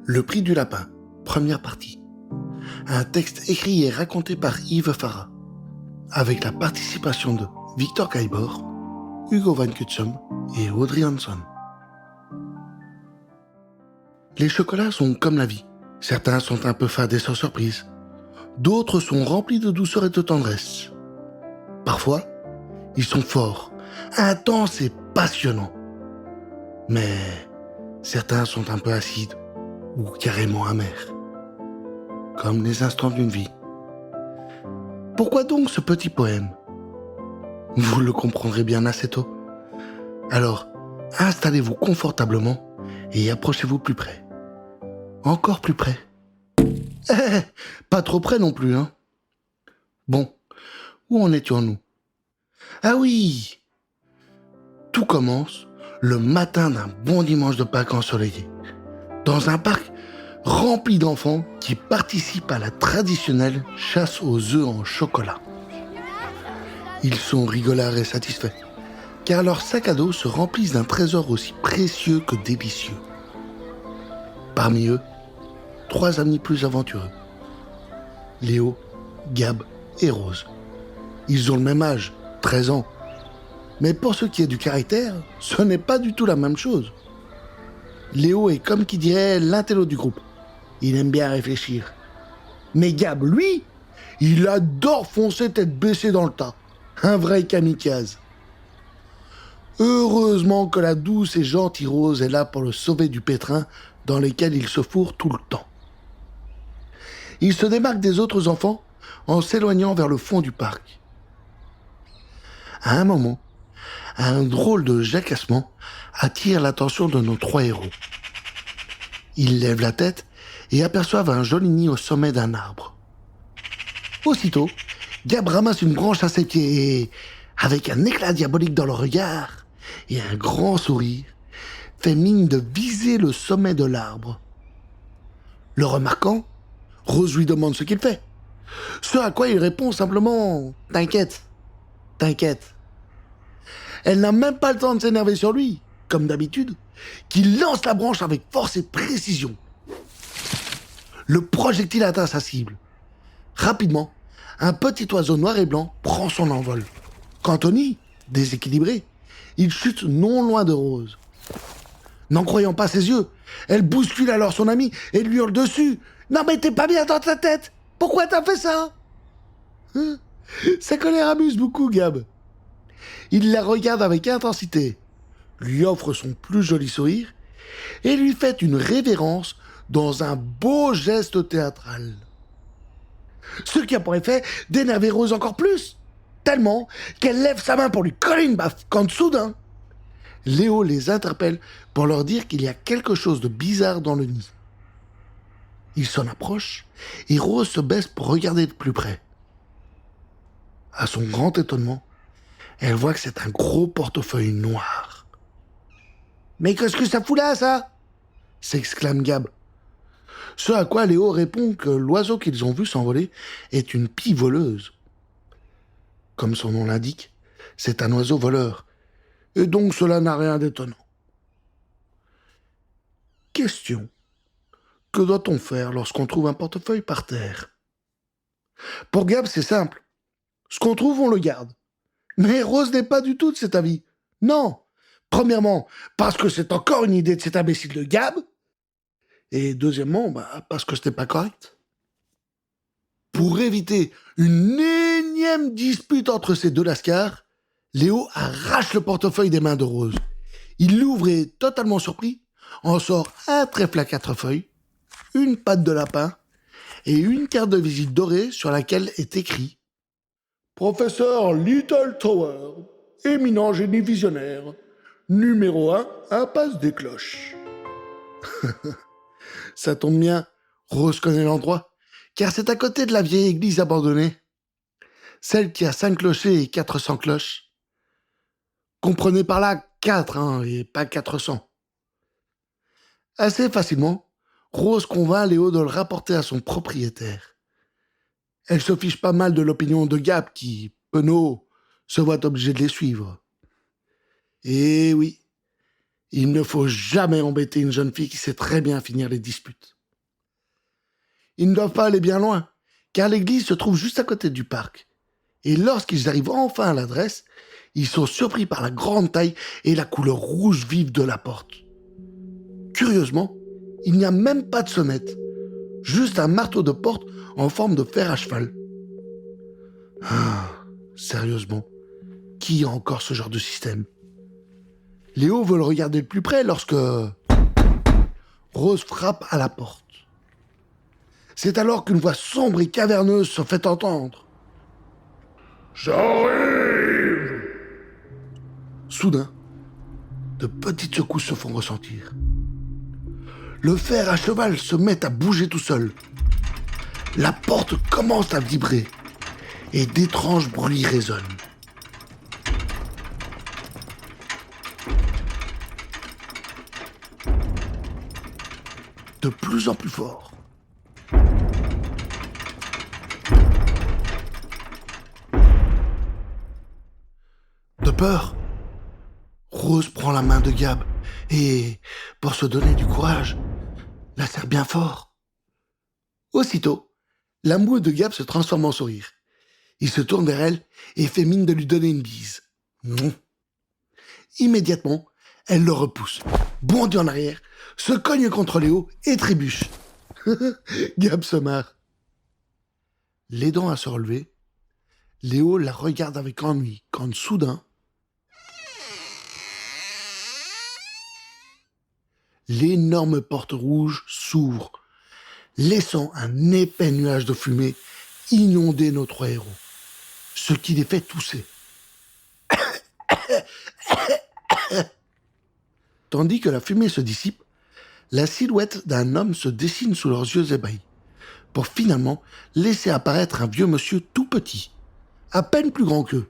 Le prix du lapin, première partie. Un texte écrit et raconté par Yves Farah, avec la participation de Victor Caillebord, Hugo Van Kutsum et Audrey Hanson. Les chocolats sont comme la vie. Certains sont un peu fades et sans surprise. D'autres sont remplis de douceur et de tendresse. Parfois, ils sont forts, intenses et passionnants. Mais certains sont un peu acides ou carrément amers. Comme les instants d'une vie. Pourquoi donc ce petit poème? Vous le comprendrez bien assez tôt. Alors, installez-vous confortablement et approchez-vous plus près. Encore plus près. Pas trop près non plus, hein. Bon, où en étions-nous? Ah oui! Tout commence le matin d'un bon dimanche de Pâques ensoleillé, dans un parc rempli d'enfants qui participent à la traditionnelle chasse aux œufs en chocolat. Ils sont rigolards et satisfaits, car leurs sacs à dos se remplissent d'un trésor aussi précieux que délicieux. Parmi eux, 3 amis plus aventureux. Léo, Gab et Rose. Ils ont le même âge, 13 ans. Mais pour ce qui est du caractère, ce n'est pas du tout la même chose. Léo est comme qui dirait l'intello du groupe. Il aime bien réfléchir. Mais Gab, lui, il adore foncer tête baissée dans le tas. Un vrai kamikaze. Heureusement que la douce et gentille Rose est là pour le sauver du pétrin dans lequel il se fourre tout le temps. Il se démarque des autres enfants en s'éloignant vers le fond du parc. À un moment, un drôle de jacassement attire l'attention de nos 3 héros. Ils lèvent la tête et aperçoivent un joli nid au sommet d'un arbre. Aussitôt, Gab ramasse une branche à ses pieds et, avec un éclat diabolique dans le regard et un grand sourire, fait mine de viser le sommet de l'arbre. Le remarquant, Rose lui demande ce qu'il fait. Ce à quoi il répond simplement « T'inquiète, t'inquiète ». Elle n'a même pas le temps de s'énerver sur lui, comme d'habitude, qu'il lance la branche avec force et précision. Le projectile atteint sa cible. Rapidement, un petit oiseau noir et blanc prend son envol. Quant au nid, déséquilibré, il chute non loin de Rose. N'en croyant pas ses yeux, elle bouscule alors son ami et lui hurle dessus. « Non mais t'es pas bien dans ta tête! Pourquoi t'as fait ça ?» Sa colère amuse beaucoup Gab. Il la regarde avec intensité, lui offre son plus joli sourire et lui fait une révérence dans un beau geste théâtral. Ce qui a pour effet d'énerver Rose encore plus, tellement qu'elle lève sa main pour lui coller une baffe quand soudain, Léo les interpelle pour leur dire qu'il y a quelque chose de bizarre dans le nid. Il s'en approche et Rose se baisse pour regarder de plus près. À son grand étonnement, elle voit que c'est un gros portefeuille noir. « Mais qu'est-ce que ça fout là, ça ?» s'exclame Gab. Ce à quoi Léo répond que l'oiseau qu'ils ont vu s'envoler est une pie voleuse. Comme son nom l'indique, c'est un oiseau voleur, et donc cela n'a rien d'étonnant. Question. Que doit-on faire lorsqu'on trouve un portefeuille par terre? Pour Gab, c'est simple. Ce qu'on trouve, on le garde. Mais Rose n'est pas du tout de cet avis. Non. Premièrement, parce que c'est encore une idée de cet imbécile de Gab. Et deuxièmement, parce que ce n'est pas correct. Pour éviter une énième dispute entre ces deux lascars, Léo arrache le portefeuille des mains de Rose. Il l'ouvre et, totalement surpris, en sort un trèfle à 4 feuilles, une patte de lapin et une carte de visite dorée sur laquelle est écrit « Professeur Little Tower, éminent génie visionnaire, numéro 1, impasse des cloches. » Ça tombe bien, Rose connaît l'endroit, car c'est à côté de la vieille église abandonnée. Celle qui a 5 clochers et 400 cloches. Comprenez par là 4, et pas 400. Assez facilement, Rose convainc Léo de le rapporter à son propriétaire. Elle se fiche pas mal de l'opinion de Gab qui, penaud, se voit obligé de les suivre. Et oui, Il ne faut jamais embêter une jeune fille qui sait très bien finir les disputes. Ils ne doivent pas aller bien loin, car l'église se trouve juste à côté du parc. Et lorsqu'ils arrivent enfin à l'adresse, ils sont surpris par la grande taille et la couleur rouge vive de la porte. Curieusement, il n'y a même pas de sonnette, juste un marteau de porte en forme de fer à cheval. Sérieusement, qui a encore ce genre de système? Léo veut le regarder de plus près lorsque Rose frappe à la porte. C'est alors qu'une voix sombre et caverneuse se fait entendre. « J'arrive !» Soudain, de petites secousses se font ressentir. Le fer à cheval se met à bouger tout seul. La porte commence à vibrer et d'étranges bruits résonnent. De plus en plus fort. De peur, Rose prend la main de Gab et, pour se donner du courage, la serre bien fort. Aussitôt, l'amour de Gab se transforme en sourire. Il se tourne vers elle et fait mine de lui donner une bise. Immédiatement, elle le repousse, bondit en arrière, se cogne contre Léo et trébuche. Gab se marre. L'aidant à se relever, Léo la regarde avec ennui quand soudain, l'énorme porte rouge s'ouvre, laissant un épais nuage de fumée inonder nos trois héros, ce qui les fait tousser. Tandis que la fumée se dissipe, la silhouette d'un homme se dessine sous leurs yeux ébahis, pour finalement laisser apparaître un vieux monsieur tout petit, à peine plus grand qu'eux.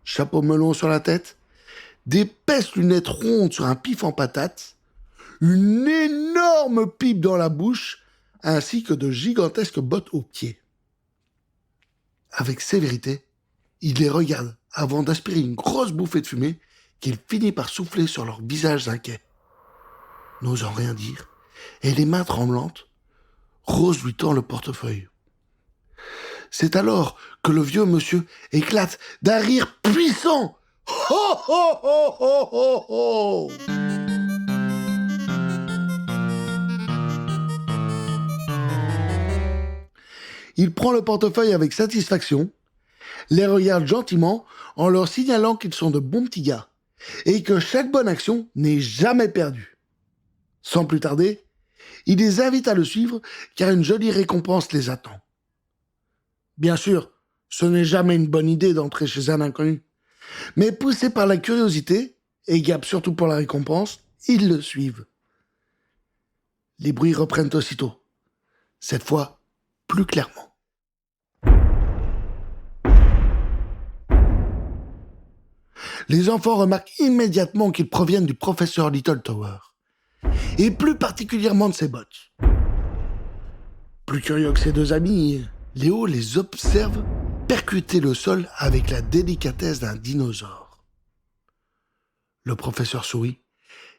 Chapeau melon sur la tête, d'épaisses lunettes rondes sur un pif en patate, une énorme pipe dans la bouche, ainsi que de gigantesques bottes aux pieds. Avec sévérité, il les regarde avant d'aspirer une grosse bouffée de fumée qu'il finit par souffler sur leurs visages inquiets. N'osant rien dire, et les mains tremblantes, Rose lui tend le portefeuille. C'est alors que le vieux monsieur éclate d'un rire puissant. Ho ho ho ho ho ho! Il prend le portefeuille avec satisfaction, les regarde gentiment en leur signalant qu'ils sont de bons petits gars et que chaque bonne action n'est jamais perdue. Sans plus tarder, il les invite à le suivre car une jolie récompense les attend. Bien sûr, ce n'est jamais une bonne idée d'entrer chez un inconnu, mais poussés par la curiosité, et Gab surtout pour la récompense, ils le suivent. Les bruits reprennent aussitôt, cette fois plus clairement. Les enfants remarquent immédiatement qu'ils proviennent du professeur Little Tower, et plus particulièrement de ses bottes. Plus curieux que ses deux amis, Léo les observe percuter le sol avec la délicatesse d'un dinosaure. Le professeur sourit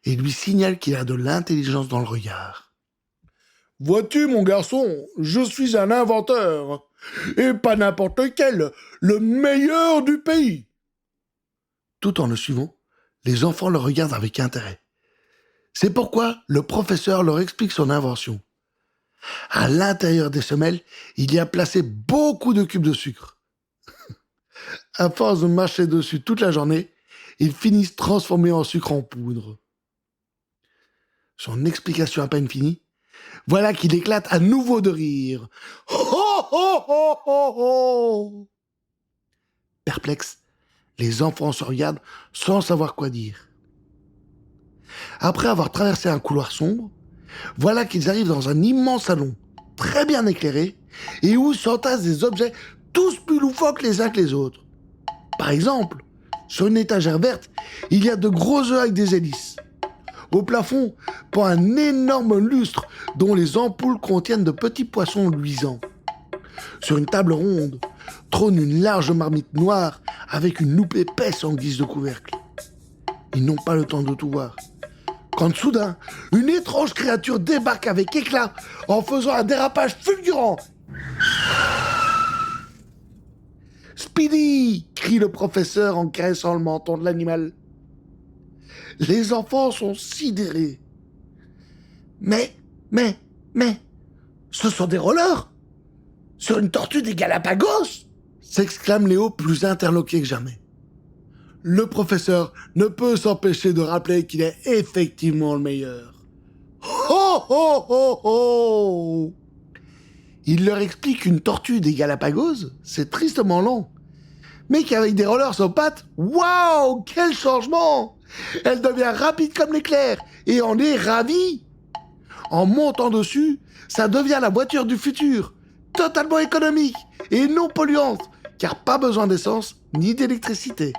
et lui signale qu'il a de l'intelligence dans le regard. « Vois-tu, mon garçon, je suis un inventeur, et pas n'importe lequel, le meilleur du pays !» Tout en le suivant, les enfants le regardent avec intérêt. C'est pourquoi le professeur leur explique son invention. À l'intérieur des semelles, il y a placé beaucoup de cubes de sucre. À force de marcher dessus toute la journée, ils finissent transformés en sucre en poudre. Son explication à peine finie, voilà qu'il éclate à nouveau de rire. Ho ho ho ho ho! Perplexes, les enfants se regardent sans savoir quoi dire. Après avoir traversé un couloir sombre, voilà qu'ils arrivent dans un immense salon, très bien éclairé, et où s'entassent des objets tous plus loufoques les uns que les autres. Par exemple, sur une étagère verte, il y a de gros œufs avec des hélices. Au plafond, pend un énorme lustre dont les ampoules contiennent de petits poissons luisants. Sur une table ronde, trône une large marmite noire avec une loupe épaisse en guise de couvercle. Ils n'ont pas le temps de tout voir. Quand soudain, une étrange créature débarque avec éclat en faisant un dérapage fulgurant. « Speedy !» crie le professeur en caressant le menton de l'animal. Les enfants sont sidérés. Mais, ce sont des rollers sur une tortue des Galapagos !» s'exclame Léo plus interloqué que jamais. Le professeur ne peut s'empêcher de rappeler qu'il est effectivement le meilleur. Ho ho ho ho! Il leur explique qu'une tortue des Galapagos, c'est tristement long. Mais qu'avec des rollers aux pattes, waouh, quel changement! Elle devient rapide comme l'éclair et on est ravis. En montant dessus, ça devient la voiture du futur, totalement économique et non polluante, car pas besoin d'essence ni d'électricité.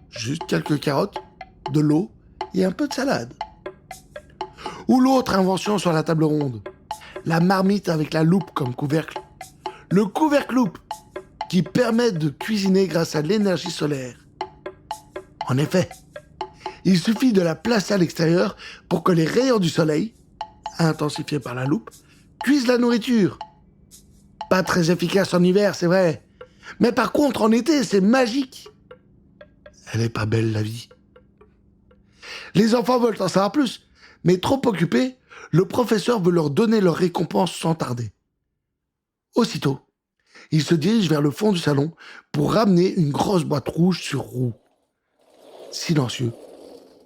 Juste quelques carottes, de l'eau et un peu de salade. Ou l'autre invention sur la table ronde, la marmite avec la loupe comme couvercle. Le couvercle-loupe qui permet de cuisiner grâce à l'énergie solaire. En effet, il suffit de la placer à l'extérieur pour que les rayons du soleil, intensifiés par la loupe, cuisent la nourriture. Pas très efficace en hiver, c'est vrai. Mais par contre, en été, c'est magique. Elle est pas belle, la vie. Les enfants veulent en savoir plus, mais trop occupés, le professeur veut leur donner leur récompense sans tarder. Aussitôt, il se dirige vers le fond du salon pour ramener une grosse boîte rouge sur roue. Silencieux,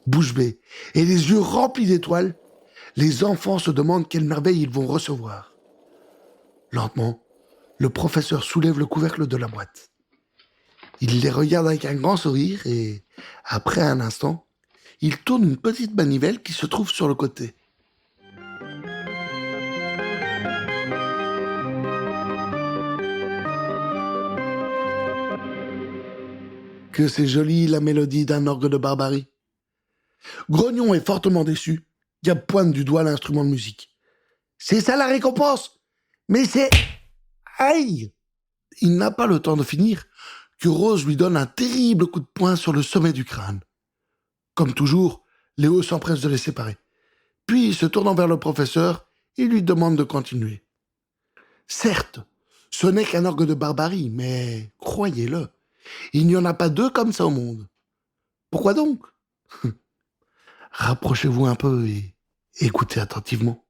bouche bée et les yeux remplis d'étoiles, les enfants se demandent quelle merveille ils vont recevoir. Lentement, le professeur soulève le couvercle de la boîte. Il les regarde avec un grand sourire et, après un instant, il tourne une petite manivelle qui se trouve sur le côté. Que c'est joli la mélodie d'un orgue de barbarie. Grognon est fortement déçu. Gab pointe du doigt l'instrument de musique. C'est ça la récompense! Mais c'est... Aïe! Il n'a pas le temps de finir que Rose lui donne un terrible coup de poing sur le sommet du crâne. Comme toujours, Léo s'empresse de les séparer. Puis, se tournant vers le professeur, il lui demande de continuer. Certes, ce n'est qu'un orgue de barbarie, mais croyez-le, il n'y en a pas deux comme ça au monde. Pourquoi donc? Rapprochez-vous un peu et écoutez attentivement.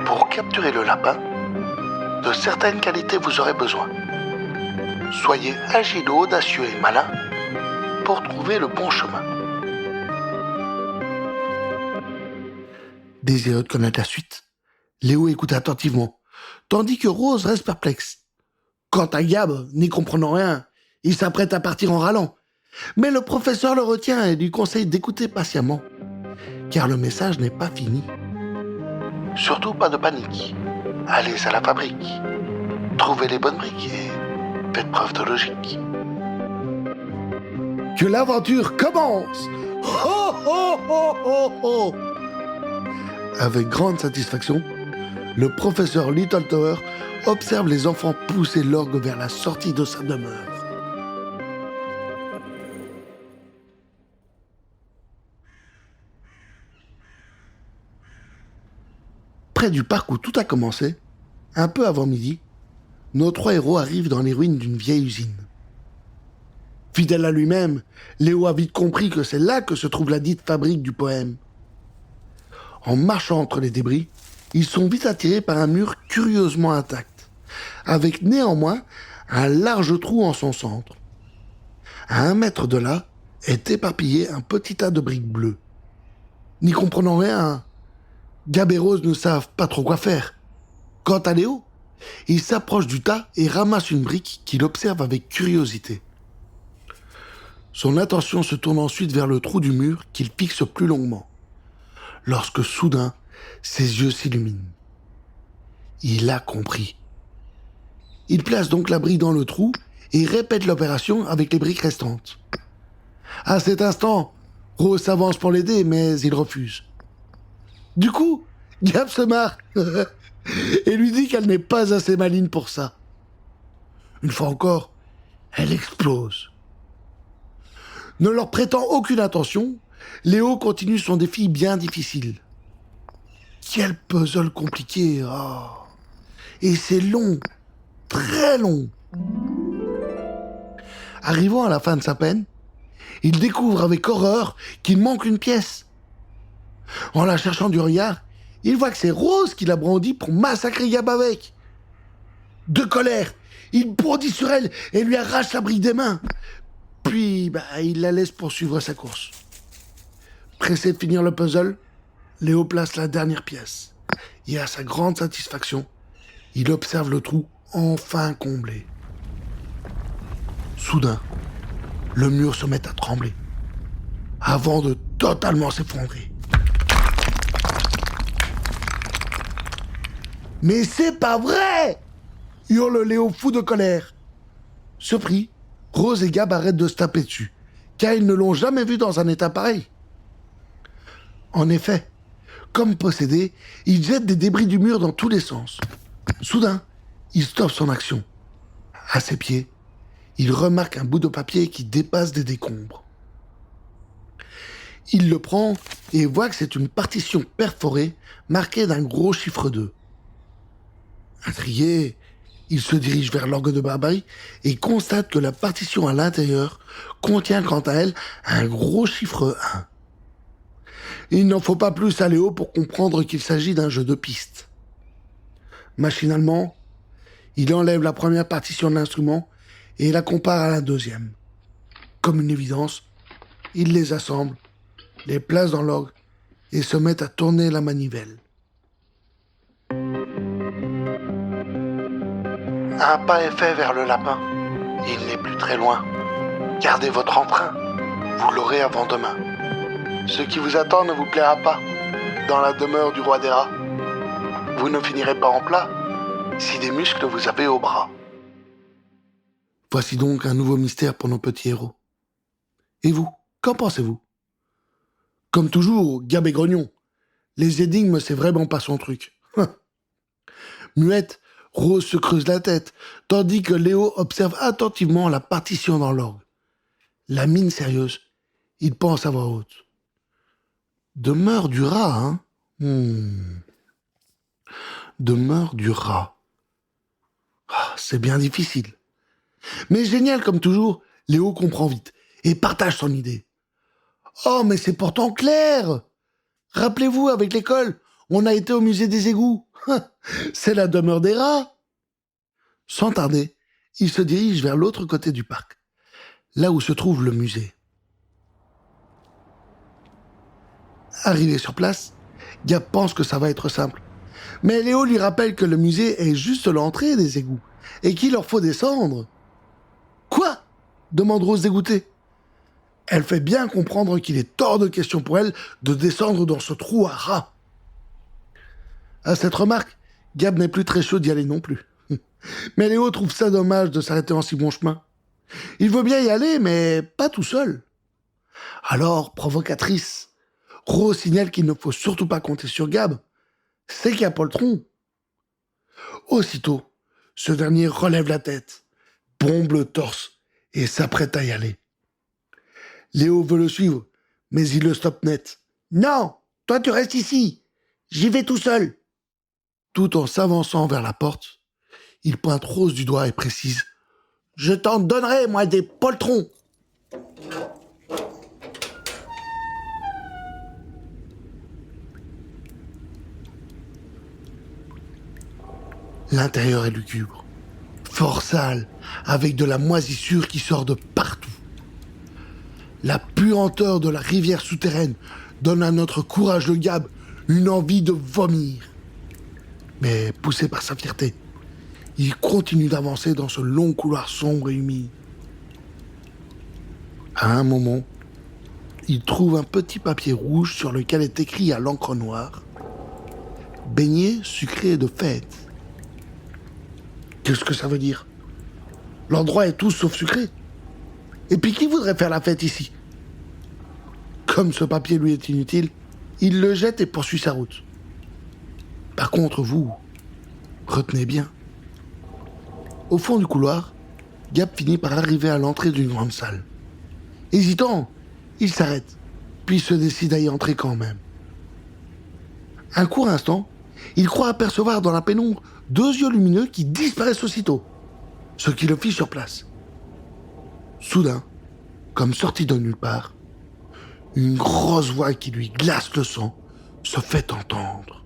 Pour capturer le lapin, de certaines qualités vous aurez besoin. Soyez agile, audacieux et malin pour trouver le bon chemin. Désireux de connaître la suite, Léo écoute attentivement, tandis que Rose reste perplexe. Quant à Gab, n'y comprenant rien, il s'apprête à partir en râlant. Mais le professeur le retient et lui conseille d'écouter patiemment, car le message n'est pas fini. Surtout pas de panique. Allez à la fabrique, trouvez les bonnes briques et faites preuve de logique. Que l'aventure commence! Ho ho ho ho ho! Avec grande satisfaction, le professeur Little Tower observe les enfants pousser l'orgue vers la sortie de sa demeure. Près du parc où tout a commencé, un peu avant midi, nos trois héros arrivent dans les ruines d'une vieille usine. Fidèle à lui-même, Léo a vite compris que c'est là que se trouve la dite fabrique du poème. En marchant entre les débris, ils sont vite attirés par un mur curieusement intact, avec néanmoins un large trou en son centre. À 1 mètre de là est éparpillé un petit tas de briques bleues. N'y comprenant rien, Gab et Rose ne savent pas trop quoi faire. Quant à Léo, il s'approche du tas et ramasse une brique qu'il observe avec curiosité. Son attention se tourne ensuite vers le trou du mur qu'il fixe plus longuement, lorsque soudain, ses yeux s'illuminent. Il a compris. Il place donc la brique dans le trou et répète l'opération avec les briques restantes. À cet instant, Rose s'avance pour l'aider, mais il refuse. Du coup, Gab se marre et lui dit qu'elle n'est pas assez maligne pour ça. Une fois encore, elle explose. Ne leur prêtant aucune attention, Léo continue son défi bien difficile. Quel puzzle compliqué, oh. Et c'est long, très long. Arrivant à la fin de sa peine, il découvre avec horreur qu'il manque une pièce. En la cherchant du regard, il voit que c'est Rose qui l'a brandie pour massacrer Gab avec. De colère, il bondit sur elle et lui arrache la brique des mains. Puis, il la laisse poursuivre sa course. Pressé de finir le puzzle, Léo place la dernière pièce. Et à sa grande satisfaction, il observe le trou enfin comblé. Soudain, le mur se met à trembler, avant de totalement s'effondrer. « Mais c'est pas vrai !» hurle Léo fou de colère. Surpris, Rose et Gab arrêtent de se taper dessus, car ils ne l'ont jamais vu dans un état pareil. En effet, comme possédé, il jette des débris du mur dans tous les sens. Soudain, il stoppe son action. À ses pieds, il remarque un bout de papier qui dépasse des décombres. Il le prend et voit que c'est une partition perforée marquée d'un gros chiffre 2. Intrigué, il se dirige vers l'orgue de barbarie et constate que la partition à l'intérieur contient quant à elle un gros chiffre 1. Il n'en faut pas plus à Léo pour comprendre qu'il s'agit d'un jeu de pistes. Machinalement, il enlève la première partition de l'instrument et la compare à la deuxième. Comme une évidence, il les assemble, les place dans l'orgue et se met à tourner la manivelle. Un pas est fait vers le lapin. Il n'est plus très loin. Gardez votre emprunt. Vous l'aurez avant demain. Ce qui vous attend ne vous plaira pas. Dans la demeure du roi des rats, vous ne finirez pas en plat si des muscles vous avez au bras. Voici donc un nouveau mystère pour nos petits héros. Et vous, qu'en pensez-vous? Comme toujours, Gab est grognon. Les énigmes, c'est vraiment pas son truc. Muette, Rose se creuse la tête, tandis que Léo observe attentivement la partition dans l'orgue. La mine sérieuse, il pense à voix haute. Demeure du rat, hein? Demeure du rat. C'est bien difficile. Mais génial comme toujours, Léo comprend vite et partage son idée. Oh, mais c'est pourtant clair! Rappelez-vous, avec l'école, on a été au musée des égouts. C'est la demeure des rats. Sans tarder, il se dirige vers l'autre côté du parc, là où se trouve le musée. Arrivé sur place, Gab pense que ça va être simple. Mais Léo lui rappelle que le musée est juste l'entrée des égouts et qu'il leur faut descendre. Quoi? Demande Rose dégoûtée. Elle fait bien comprendre qu'il est hors de question pour elle de descendre dans ce trou à rats. À cette remarque, Gab n'est plus très chaud d'y aller non plus. Mais Léo trouve ça dommage de s'arrêter en si bon chemin. Il veut bien y aller, mais pas tout seul. Alors, provocatrice, Rose signale qu'il ne faut surtout pas compter sur Gab. C'est qu'il y a poltron. Aussitôt, ce dernier relève la tête, bombe le torse et s'apprête à y aller. Léo veut le suivre, mais il le stoppe net. « Non, toi tu restes ici. J'y vais tout seul. » Tout en s'avançant vers la porte, il pointe Rose du doigt et précise « Je t'en donnerai, moi, des poltrons !» L'intérieur est lugubre, fort sale, avec de la moisissure qui sort de partout. La puanteur de la rivière souterraine donne à notre courageux Gab une envie de vomir. Mais poussé par sa fierté, il continue d'avancer dans ce long couloir sombre et humide. À un moment, il trouve un petit papier rouge sur lequel est écrit à l'encre noire « Beignets sucrés de fête ». Qu'est-ce que ça veut dire? L'endroit est tout sauf sucré. Et puis qui voudrait faire la fête ici? Comme ce papier lui est inutile, il le jette et poursuit sa route. Par contre, vous, retenez bien. Au fond du couloir, Gab finit par arriver à l'entrée d'une grande salle. Hésitant, il s'arrête, puis se décide à y entrer quand même. Un court instant, il croit apercevoir dans la pénombre 2 yeux lumineux qui disparaissent aussitôt, ce qui le fit sur place. Soudain, comme sorti de nulle part, une grosse voix qui lui glace le sang se fait entendre.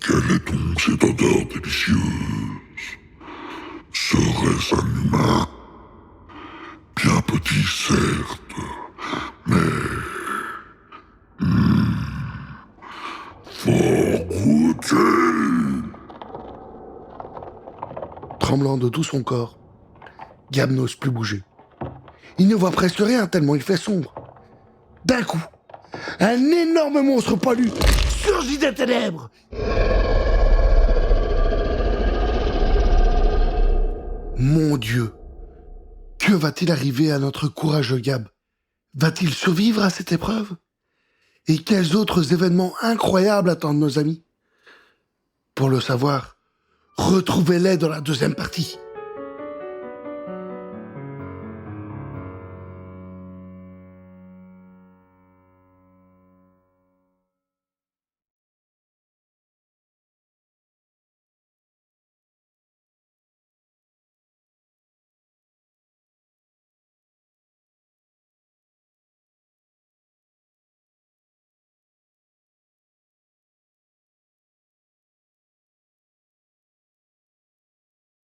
Quelle est donc cette odeur délicieuse? Serait-ce un humain? Bien petit, certes, mais fort goûté. Tremblant de tout son corps, Gab n'ose plus bouger. Il ne voit presque rien tellement il fait sombre. D'un coup, un énorme monstre poilu surgit des ténèbres. Mon Dieu, que va-t-il arriver à notre courageux Gab? Va-t-il survivre à cette épreuve? Et quels autres événements incroyables attendent nos amis? Pour le savoir, retrouvez-les dans la 2e partie.